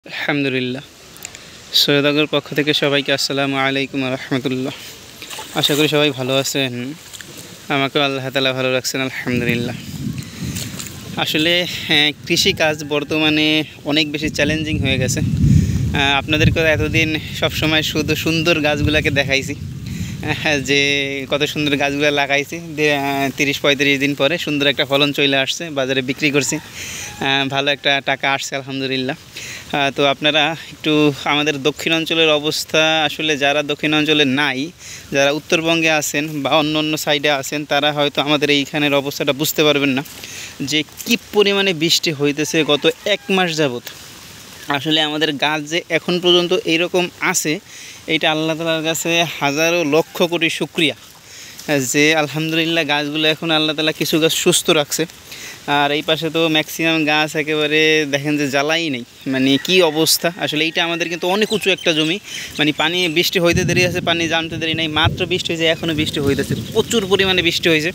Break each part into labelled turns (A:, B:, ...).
A: আলহামদুলিল্লাহ। সৈয়দাগর পক্ষ থেকে সবাইকে আসসালামু আলাইকুম রহমতুল্লাহ। আশা করি সবাই ভালো আছেন। আমাকেও আল্লাহ তাআলা ভালো রাখছেন, আলহামদুলিল্লাহ। আসলে কৃষিকাজ বর্তমানে অনেক বেশি চ্যালেঞ্জিং হয়ে গেছে। আপনাদেরকে এতদিন সবসময় শুধু সুন্দর গাছগুলোকে দেখাইছি, যে কত সুন্দর গাছগুলো লাগাইছি, 30-35 দিন পরে সুন্দর একটা ফলন চলে আসছে, বাজারে বিক্রি করছি, ভালো একটা টাকা আসছে, আলহামদুলিল্লাহ। তো আপনারা একটু আমাদের দক্ষিণ অঞ্চলের অবস্থা, আসলে যারা দক্ষিণ অঞ্চলে নাই, যারা উত্তরবঙ্গে আছেন বা অন্য অন্য সাইডে আছেন, তারা হয়তো আমাদের এইখানের অবস্থাটা বুঝতে পারবেন না, যে কী পরিমাণে বৃষ্টি হইতেছে গত 1 মাস যাবৎ। আসলে আমাদের গাছ যে এখন পর্যন্ত এইরকম আছে, এইটা আল্লাহ তাআলার কাছে হাজারো লক্ষ কোটি শুকরিয়া, যে আলহামদুলিল্লাহ গাছগুলো এখন আল্লাহ তাআলা কিছু গাছ সুস্থ রাখছে। আর এই পাশে তো ম্যাক্সিমাম গাছ একেবারে দেখেন যে জ্বালাই নেই, মানে কি অবস্থা। আসলে এইটা আমাদের কিন্তু অনেক উঁচু একটা জমি, মানে পানি বৃষ্টি হইতে দেরি আছে, পানি জানতে দেরি নাই, মাত্র বৃষ্টি হয়েছে, এখনও বৃষ্টি হইতেছে, প্রচুর পরিমাণে বৃষ্টি হয়েছে।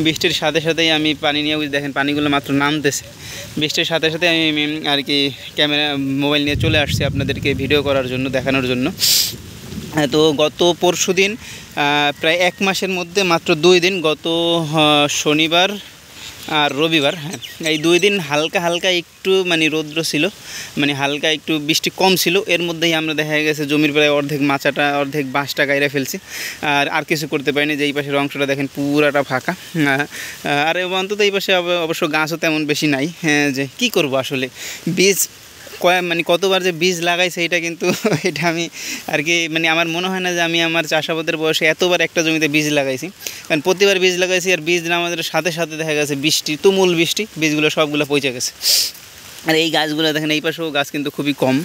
A: বৃষ্টির সাথে সাথেই আমি পানি নিয়ে দেখেন পানিগুলো মাত্র নামতেছে। বৃষ্টির সাথে সাথে আমি আর কি মোবাইল নিয়ে চলে আসছি আপনাদেরকে ভিডিও করার জন্য, দেখানোর জন্য। তো গত পরশু দিন প্রায় 1 মাসের মধ্যে মাত্র 2 দিন, গত শনিবার আর রবিবার, এই 2 দিন হালকা হালকা একটু মানে রৌদ্র ছিল, মানে হালকা একটু বৃষ্টি কম ছিল। এর মধ্যেই আমরা দেখা গেছে জমির প্রায় অর্ধেক মাচাটা, অর্ধেক বাঁশটা গাইরা ফেলছি, আর কিছু করতে পারিনি। যে এই পাশের অংশটা দেখেন পুরাটা ফাঁকা। আর অন্তত এই পাশে অবশ্য গাছও তেমন বেশি নাই। যে কি করব আসলে, বীজ মানে কতবার যে বীজ লাগাইছে এটা কিন্তু এটা আমি আর কি মানে আমার মনে হয় না যে আমি আমার চাষাবাদের বয়সে এতবার একটা জমিতে বীজ লাগাইছি। কারণ প্রতিবার বীজ লাগাইছি, আর বীজ নামানোর সাথে সাথে দেখা গেছে বৃষ্টি, তুমুল বৃষ্টি, বীজগুলো সবগুলো পচে গেছে। আর এই গাছগুলো দেখেন, এই পাশেও গাছ কিন্তু খুবই কম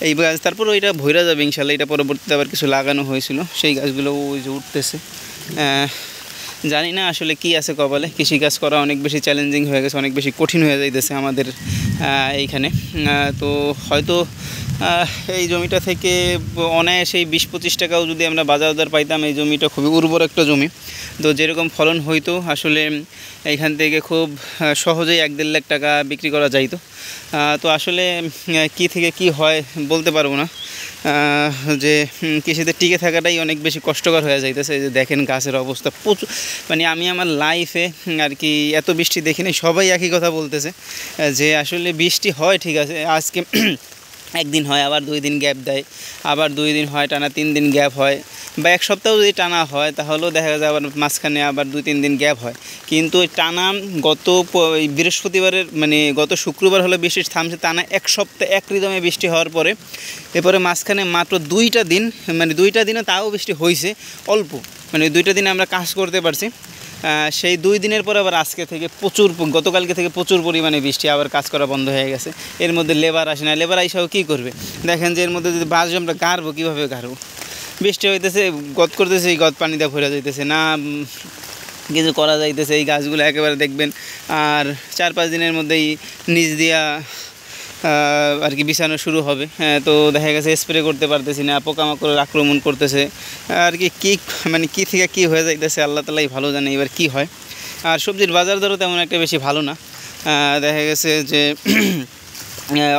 A: এই গাছ, তারপর ওইটা ভইরা যাবে ইনশাল্লাহ। এটা পরবর্তীতে আবার কিছু লাগানো হয়েছিল, সেই গাছগুলো ওই যে উঠতেছে। জানি না আসলে কি আছে কপালে। কৃষিকাজ করা অনেক বেশি চ্যালেঞ্জিং হয়ে গেছে, অনেক বেশি কঠিন হয়ে যাইতেছে আমাদের এইখানে। তো হয়তো এই জমিটা থেকে অনায়াসে 20-25 টাকাও যদি আমরা বাজার দর পাইতাম, এই জমিটা খুবই উর্বর একটা জমি, তো যেরকম ফলন হইতো আসলে এইখান থেকে খুব সহজেই 1-1.5 লাখ টাকা বিক্রি করা যাইতো। তো আসলে কি থেকে কি হয় বলতে পারবো না, যে কৃষিতে টিকে থাকাটাই অনেক বেশি কষ্টকর হয়ে যাইতেছে। যে দেখেন গাছের অবস্থা প্রচুর, মানে আমি আমার লাইফে আর কি এত বৃষ্টি দেখিনি। সবাই একই কথা বলতেছে যে আসলে বৃষ্টি হয় ঠিক আছে, আজকে একদিন হয়, আবার 2 দিন গ্যাপ দেয়, আবার 2 দিন হয় টানা, 3 দিন গ্যাপ হয়, বা 1 সপ্তাহ যদি টানা হয় তাহলেও দেখা যায় আবার মাঝখানে আবার 2-3 দিন গ্যাপ হয়। কিন্তু ওই টানা গত বৃহস্পতিবারের মানে গত শুক্রবার হলে বৃষ্টি থামছে, টানা 1 সপ্তাহ এক রিদমে বৃষ্টি হওয়ার পরে এরপরে মাঝখানে মাত্র 2টা দিন, মানে 2টা দিনে তাও বৃষ্টি হয়েছে অল্প, মানে 2টা দিনে আমরা কাজ করতে পারছি। সেই 2 দিনের পর আবার আজকে থেকে গতকালকে থেকে প্রচুর পরিমাণে বৃষ্টি, আবার কাজ করা বন্ধ হয়ে গেছে। এর মধ্যে লেবার আসে না, লেবার আইসাও কী করবে দেখেন, যে এর মধ্যে যদি বাঁশ আমরা গাড়বো কীভাবে গাড়বো, বৃষ্টি হইতেছে, গদ করতেছে, এই গদ পানি দিয়ে ভরে যাইতেছে না, কিছু করা যাইতেছে। এই গাছগুলো একেবারে দেখবেন আর 4-5 দিনের মধ্যেই নিচ দিয়া আর কি বিছানো শুরু হবে। তো দেখা গেছে স্প্রে করতে পারতেছি না, পোকামাকড়ের আক্রমণ করতেছে আর কি মানে কী থেকে কী হয়ে যাইতেছে আল্লাহ তাআলাই ভালো জানে এবার কি হয়। আর সবজির বাজার দরও তেমন একটা বেশি ভালো না, দেখা গেছে যে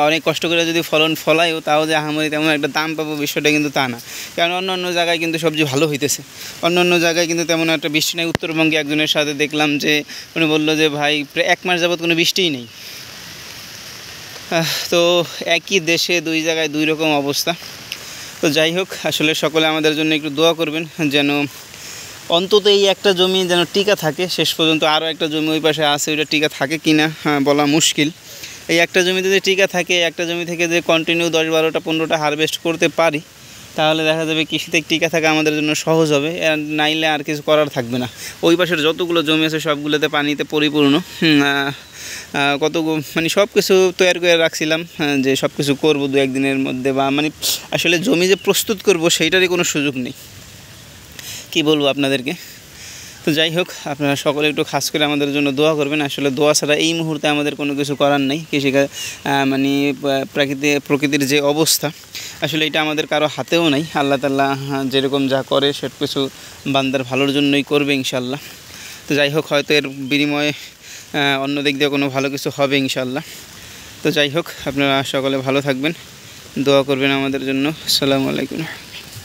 A: অনেক কষ্ট করে যদি ফলাইও তাও যে আহামরি তেমন একটা দাম পাবো বিষয়টা কিন্তু তা না। কারণ অন্য জায়গায় কিন্তু সবজি ভালো হইতেছে, অন্য জায়গায় কিন্তু তেমন একটা বৃষ্টি নেই। উত্তরবঙ্গে একজনের সাথে দেখলাম যে উনি বললো যে ভাই প্রায় 1 মাস যাবৎ কোনো বৃষ্টিই নেই। তো একই দেশে 2 জায়গায় 2 রকম অবস্থা। তো যাই হোক, আসলে সকলে আমাদের জন্য একটু দোয়া করবেন, যেন অন্তত এই একটা জমি যেন টিকা থাকে শেষ পর্যন্ত। আরও একটা জমি ওই পাশে আছে, ওইটা টিকা থাকে কি না বলা মুশকিল। এই একটা জমিতে যদি টিকা থাকে, একটা জমি থেকে যে কন্টিনিউ 10-12টা 15টা হারভেস্ট করতে পারি, তাহলে দেখা যাবে কৃষিতে টিকা থাকা আমাদের জন্য সহজ হবে। আর নাইলে আর কিছু করার থাকবে না। ওই পাশের যতগুলো জমি আছে সবগুলোতে পানিতে পরিপূর্ণ, মানে সব কিছু তৈরি করে রাখছিলাম যে সব কিছু করবো 2-1 দিনের মধ্যে, বা মানে আসলে জমি যে প্রস্তুত করব সেইটারই কোনো সুযোগ নেই, কি বলবো আপনাদেরকে। তো যাই হোক, আপনারা সকলে একটু খাস করে আমাদের জন্য দোয়া করবেন। আসলে দোয়া ছাড়া এই মুহূর্তে আমাদের কোনো কিছু করার নেই। কৃষিকাজ মানে প্রকৃতির যে অবস্থা, আসলে এটা আমাদের কারো হাতেও নাই। আল্লাহ তাআলা যেরকম যা করে সব কিছু বান্দার ভালোর জন্যই করবে ইনশাল্লাহ। তো যাই হোক, হয়তো এর বিনিময়ে অন্য দিক দিয়ে কোনো ভালো কিছু হবে ইনশাল্লাহ। তো যাই হোক, আপনারা সকলে ভালো থাকবেন। দোয়া করবেন আমাদের জন্য। আসসালামু আলাইকুম।